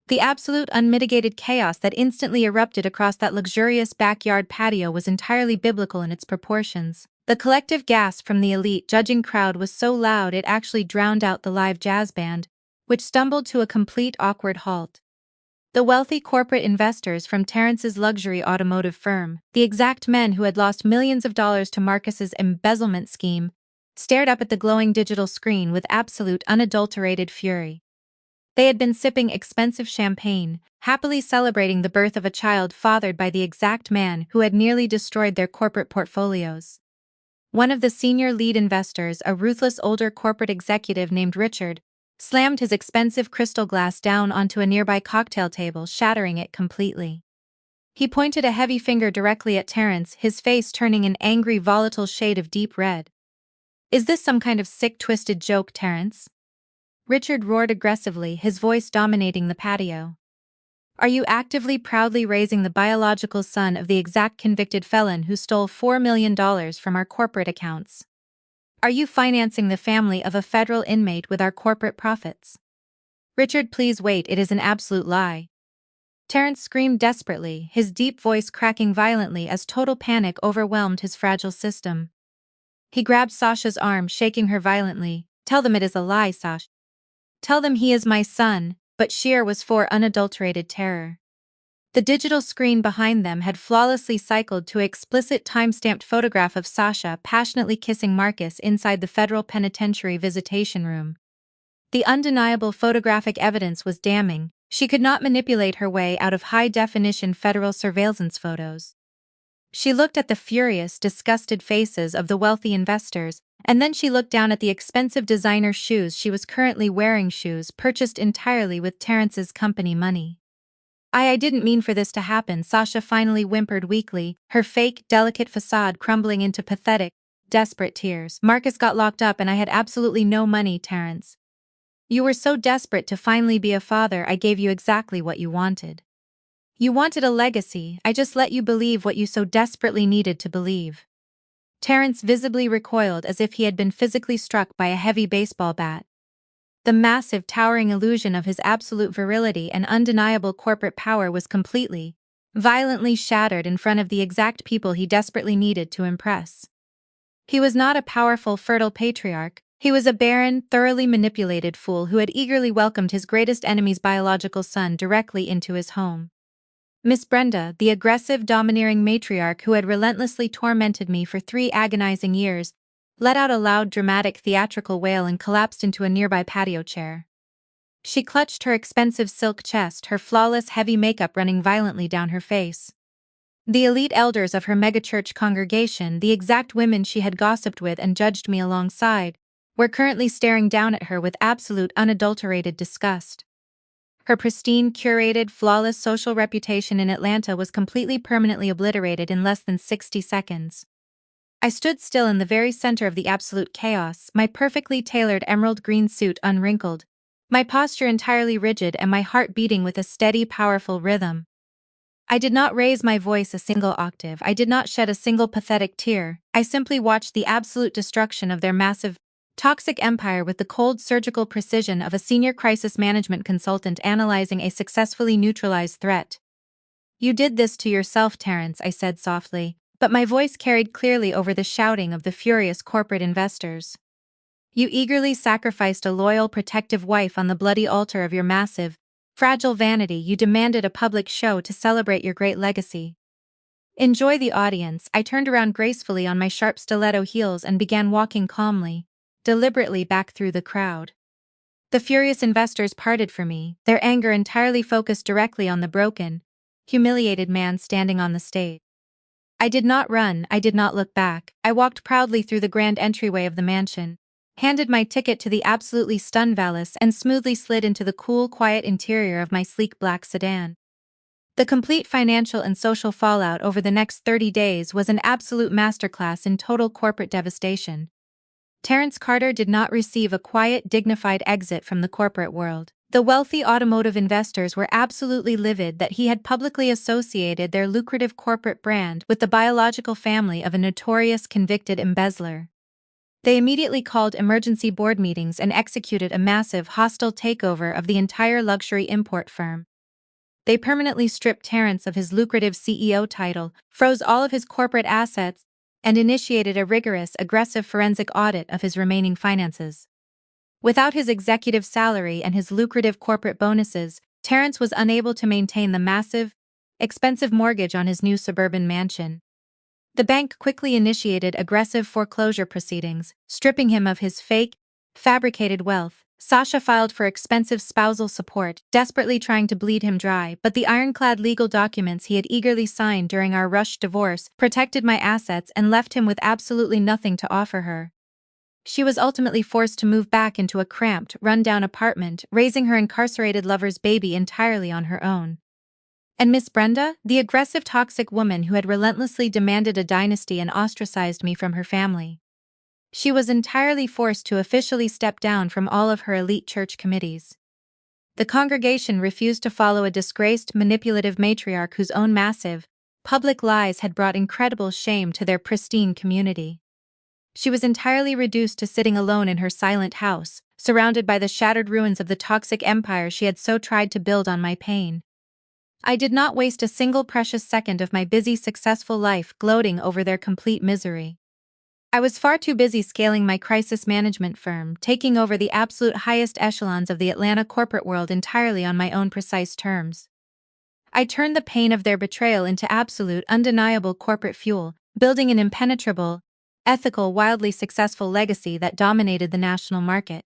Speaker 1: The absolute unmitigated chaos that instantly erupted across that luxurious backyard patio was entirely biblical in its proportions. The collective gasp from the elite judging crowd was so loud it actually drowned out the live jazz band, which stumbled to a complete awkward halt. The wealthy corporate investors from Terrence's luxury automotive firm, the exact men who had lost millions of dollars to Marcus's embezzlement scheme, stared up at the glowing digital screen with absolute unadulterated fury. They had been sipping expensive champagne, happily celebrating the birth of a child fathered by the exact man who had nearly destroyed their corporate portfolios. One of the senior lead investors, a ruthless older corporate executive named Richard, slammed his expensive crystal glass down onto a nearby cocktail table, shattering it completely. He pointed a heavy finger directly at Terrence, his face turning an angry, volatile shade of deep red. "Is this some kind of sick, twisted joke, Terrence?" Richard roared aggressively, his voice dominating the patio. "Are you actively proudly raising the biological son of the exact convicted felon who stole $4 million from our corporate accounts? Are you financing the family of a federal inmate with our corporate profits?" "Richard, please wait, it is an absolute lie." Terrence screamed desperately, his deep voice cracking violently as total panic overwhelmed his fragile system. He grabbed Sasha's arm, shaking her violently. "Tell them it is a lie, Sasha. Tell them he is my son," but sheer was for unadulterated terror. The digital screen behind them had flawlessly cycled to an explicit time-stamped photograph of Sasha passionately kissing Marcus inside the federal penitentiary visitation room. The undeniable photographic evidence was damning. She could not manipulate her way out of high-definition federal surveillance photos. She looked at the furious, disgusted faces of the wealthy investors, and then she looked down at the expensive designer shoes she was currently wearing, shoes purchased entirely with Terrence's company money. I didn't mean for this to happen," Sasha finally whimpered weakly, her fake, delicate facade crumbling into pathetic, desperate tears. "Marcus got locked up and I had absolutely no money, Terrence. You were so desperate to finally be a father, I gave you exactly what you wanted. You wanted a legacy, I just let you believe what you so desperately needed to believe." Terrence visibly recoiled as if he had been physically struck by a heavy baseball bat. The massive, towering illusion of his absolute virility and undeniable corporate power was completely, violently shattered in front of the exact people he desperately needed to impress. He was not a powerful, fertile patriarch. He was a barren, thoroughly manipulated fool who had eagerly welcomed his greatest enemy's biological son directly into his home. Miss Brenda, the aggressive, domineering matriarch who had relentlessly tormented me for 3 agonizing years, let out a loud, dramatic, theatrical wail and collapsed into a nearby patio chair. She clutched her expensive silk chest, her flawless, heavy makeup running violently down her face. The elite elders of her megachurch congregation, the exact women she had gossiped with and judged me alongside, were currently staring down at her with absolute unadulterated disgust. Her pristine, curated, flawless social reputation in Atlanta was completely permanently obliterated in less than 60 seconds. I stood still in the very center of the absolute chaos, my perfectly tailored emerald green suit unwrinkled, my posture entirely rigid and my heart beating with a steady, powerful rhythm. I did not raise my voice a single octave, I did not shed a single pathetic tear, I simply watched the absolute destruction of their massive, toxic empire with the cold surgical precision of a senior crisis management consultant analyzing a successfully neutralized threat. "You did this to yourself, Terrence," I said softly, but my voice carried clearly over the shouting of the furious corporate investors. "You eagerly sacrificed a loyal, protective wife on the bloody altar of your massive, fragile vanity. You demanded a public show to celebrate your great legacy. Enjoy the audience." I turned around gracefully on my sharp stiletto heels and began walking calmly, deliberately back through the crowd. The furious investors parted for me, their anger entirely focused directly on the broken, humiliated man standing on the stage. I did not run, I did not look back. I walked proudly through the grand entryway of the mansion, handed my ticket to the absolutely stunned valet and smoothly slid into the cool, quiet interior of my sleek black sedan. The complete financial and social fallout over the next 30 days was an absolute masterclass in total corporate devastation. Terrence Carter did not receive a quiet, dignified exit from the corporate world. The wealthy automotive investors were absolutely livid that he had publicly associated their lucrative corporate brand with the biological family of a notorious convicted embezzler. They immediately called emergency board meetings and executed a massive, hostile takeover of the entire luxury import firm. They permanently stripped Terrence of his lucrative CEO title, froze all of his corporate assets, and initiated a rigorous, aggressive forensic audit of his remaining finances. Without his executive salary and his lucrative corporate bonuses, Terrence was unable to maintain the massive, expensive mortgage on his new suburban mansion. The bank quickly initiated aggressive foreclosure proceedings, stripping him of his fake, fabricated wealth. Sasha filed for expensive spousal support, desperately trying to bleed him dry, but the ironclad legal documents he had eagerly signed during our rushed divorce protected my assets and left him with absolutely nothing to offer her. She was ultimately forced to move back into a cramped, run-down apartment, raising her incarcerated lover's baby entirely on her own. And Miss Brenda, the aggressive, toxic woman who had relentlessly demanded a dynasty and ostracized me from her family. She was entirely forced to officially step down from all of her elite church committees. The congregation refused to follow a disgraced, manipulative matriarch whose own massive, public lies had brought incredible shame to their pristine community. She was entirely reduced to sitting alone in her silent house, surrounded by the shattered ruins of the toxic empire she had so tried to build on my pain. I did not waste a single precious second of my busy, successful life gloating over their complete misery. I was far too busy scaling my crisis management firm, taking over the absolute highest echelons of the Atlanta corporate world entirely on my own precise terms. I turned the pain of their betrayal into absolute, undeniable corporate fuel, building an impenetrable, ethical, wildly successful legacy that dominated the national market.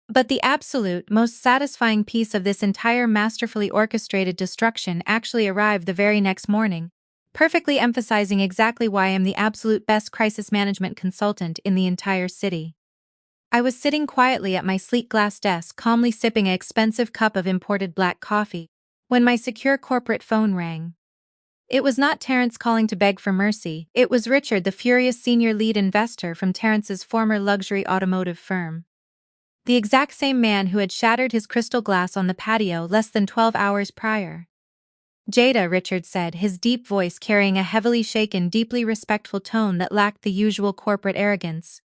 Speaker 1: But the absolute, most satisfying piece of this entire masterfully orchestrated destruction actually arrived the very next morning, perfectly emphasizing exactly why I am the absolute best crisis management consultant in the entire city. I was sitting quietly at my sleek glass desk, calmly sipping an expensive cup of imported black coffee, when my secure corporate phone rang. It was not Terrence calling to beg for mercy, it was Richard, the furious senior lead investor from Terrence's former luxury automotive firm. The exact same man who had shattered his crystal glass on the patio less than 12 hours prior. "Jada," Richard said, his deep voice carrying a heavily shaken, deeply respectful tone that lacked the usual corporate arrogance.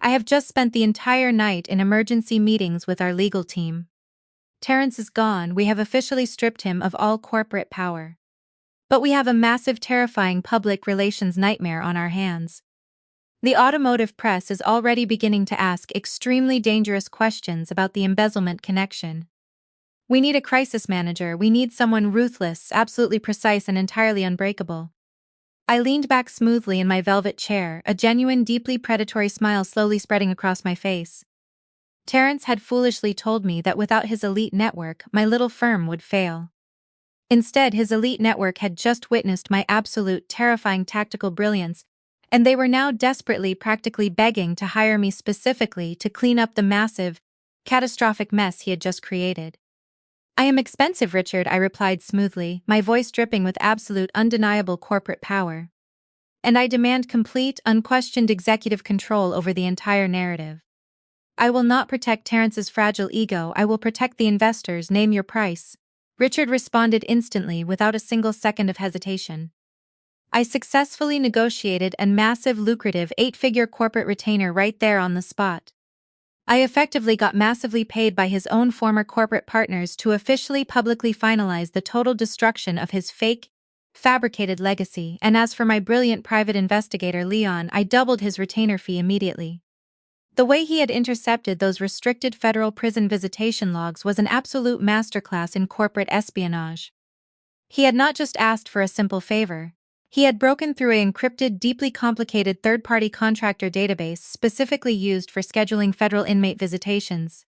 Speaker 1: "I have just spent the entire night in emergency meetings with our legal team. Terrence is gone, we have officially stripped him of all corporate power. But we have a massive, terrifying public relations nightmare on our hands. The automotive press is already beginning to ask extremely dangerous questions about the embezzlement connection. We need a crisis manager, we need someone ruthless, absolutely precise and entirely unbreakable. I leaned back smoothly in my velvet chair, a genuine, deeply predatory smile slowly spreading across my face. Terrence had foolishly told me that without his elite network, my little firm would fail. Instead, his elite network had just witnessed my absolute, terrifying tactical brilliance, and they were now desperately, practically begging to hire me specifically to clean up the massive, catastrophic mess he had just created. I am expensive, Richard, I replied smoothly, my voice dripping with absolute, undeniable corporate power. And I demand complete, unquestioned executive control over the entire narrative. I will not protect Terrence's fragile ego, I will protect the investors, name your price. Richard responded instantly without a single second of hesitation. I successfully negotiated a massive, lucrative, 8-figure corporate retainer right there on the spot. I effectively got massively paid by his own former corporate partners to officially publicly finalize the total destruction of his fake, fabricated legacy, and as for my brilliant private investigator Leon, I doubled his retainer fee immediately. The way he had intercepted those restricted federal prison visitation logs was an absolute masterclass in corporate espionage. He had not just asked for a simple favor. He had broken through an encrypted, deeply complicated third-party contractor database specifically used for scheduling federal inmate visitations.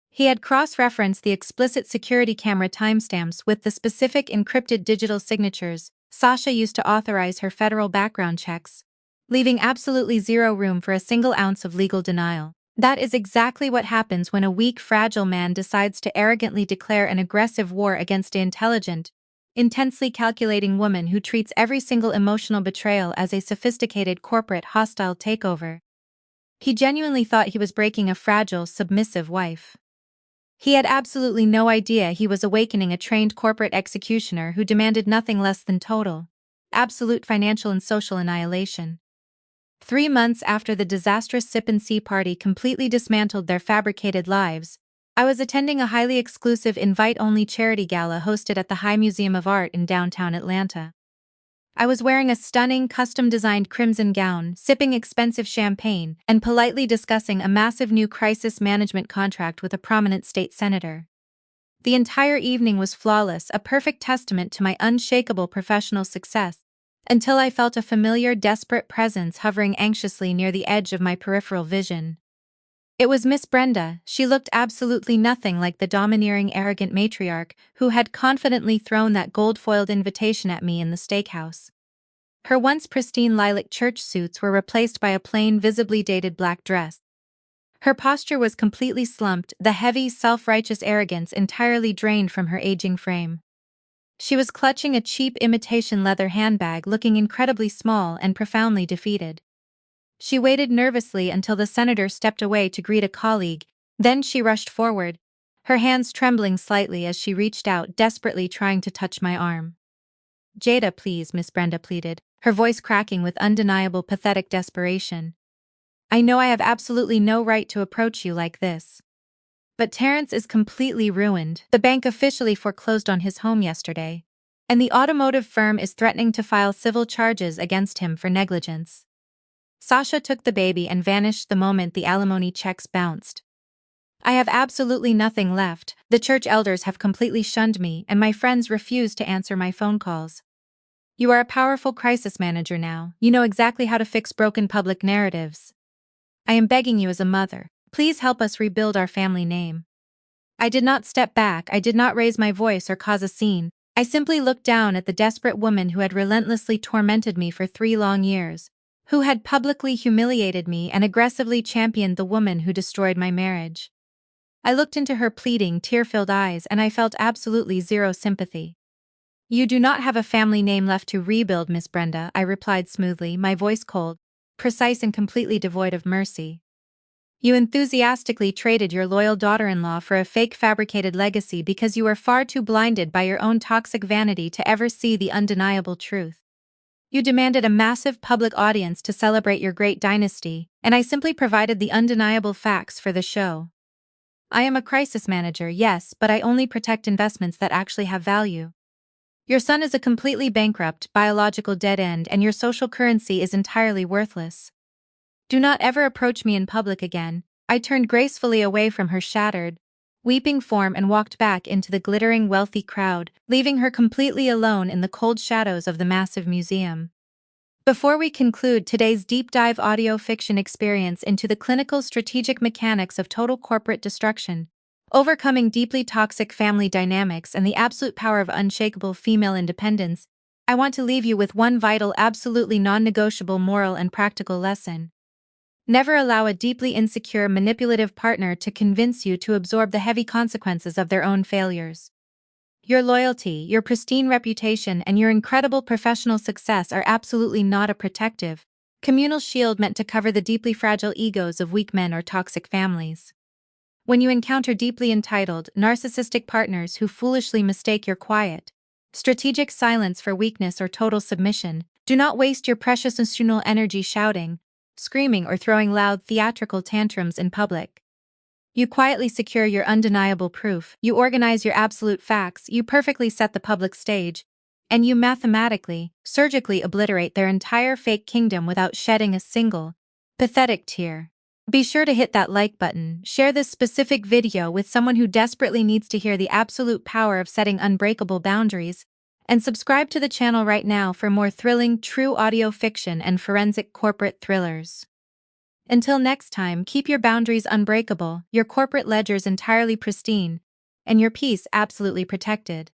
Speaker 1: He had cross-referenced the explicit security camera timestamps with the specific encrypted digital signatures Sasha used to authorize her federal background checks, leaving absolutely zero room for a single ounce of legal denial. That is exactly what happens when a weak, fragile man decides to arrogantly declare an aggressive war against an intelligent, intensely calculating woman who treats every single emotional betrayal as a sophisticated corporate hostile takeover. He genuinely thought he was breaking a fragile, submissive wife. He had absolutely no idea he was awakening a trained corporate executioner who demanded nothing less than total, absolute financial and social annihilation. 3 months after the disastrous Sip and See party completely dismantled their fabricated lives, I was attending a highly exclusive invite-only charity gala hosted at the High Museum of Art in downtown Atlanta. I was wearing a stunning, custom-designed crimson gown, sipping expensive champagne, and politely discussing a massive new crisis management contract with a prominent state senator. The entire evening was flawless, a perfect testament to my unshakable professional success, until I felt a familiar, desperate presence hovering anxiously near the edge of my peripheral vision. It was Miss Brenda. She looked absolutely nothing like the domineering, arrogant matriarch who had confidently thrown that gold-foiled invitation at me in the steakhouse. Her once pristine lilac church suits were replaced by a plain, visibly dated black dress. Her posture was completely slumped, the heavy, self-righteous arrogance entirely drained from her aging frame. She was clutching a cheap imitation leather handbag, looking incredibly small and profoundly defeated. She waited nervously until the senator stepped away to greet a colleague, then she rushed forward, her hands trembling slightly as she reached out, desperately trying to touch my arm. "Jada, please," Miss Brenda pleaded, her voice cracking with undeniable pathetic desperation. "I know I have absolutely no right to approach you like this. But Terrence is completely ruined. The bank officially foreclosed on his home yesterday, and the automotive firm is threatening to file civil charges against him for negligence." Sasha took the baby and vanished the moment the alimony checks bounced. I have absolutely nothing left, the church elders have completely shunned me and my friends refuse to answer my phone calls. You are a powerful crisis manager now, you know exactly how to fix broken public narratives. I am begging you as a mother, please help us rebuild our family name. I did not step back, I did not raise my voice or cause a scene, I simply looked down at the desperate woman who had relentlessly tormented me for 3 long years, who had publicly humiliated me and aggressively championed the woman who destroyed my marriage. I looked into her pleading, tear-filled eyes and I felt absolutely zero sympathy. "You do not have a family name left to rebuild, Miss Brenda," I replied smoothly, my voice cold, precise and completely devoid of mercy. "You enthusiastically traded your loyal daughter-in-law for a fake fabricated legacy because you were far too blinded by your own toxic vanity to ever see the undeniable truth. You demanded a massive public audience to celebrate your great dynasty, and I simply provided the undeniable facts for the show. I am a crisis manager, yes, but I only protect investments that actually have value. Your son is a completely bankrupt, biological dead end, and your social currency is entirely worthless. Do not ever approach me in public again." I turned gracefully away from her shattered, weeping form and walked back into the glittering wealthy crowd, leaving her completely alone in the cold shadows of the massive museum. Before we conclude today's deep dive audio fiction experience into the clinical strategic mechanics of total corporate destruction, overcoming deeply toxic family dynamics and the absolute power of unshakable female independence, I want to leave you with one vital, absolutely non-negotiable moral and practical lesson. Never allow a deeply insecure, manipulative partner to convince you to absorb the heavy consequences of their own failures. Your loyalty, your pristine reputation, and your incredible professional success are absolutely not a protective, communal shield meant to cover the deeply fragile egos of weak men or toxic families. When you encounter deeply entitled, narcissistic partners who foolishly mistake your quiet, strategic silence for weakness or total submission, do not waste your precious emotional energy shouting, screaming, or throwing loud theatrical tantrums in public. You quietly secure your undeniable proof, you organize your absolute facts, you perfectly set the public stage, and you mathematically, surgically obliterate their entire fake kingdom without shedding a single, pathetic tear. Be sure to hit that like button, share this specific video with someone who desperately needs to hear the absolute power of setting unbreakable boundaries, and subscribe to the channel right now for more thrilling, true audio fiction and forensic corporate thrillers. Until next time, keep your boundaries unbreakable, your corporate ledgers entirely pristine, and your peace absolutely protected.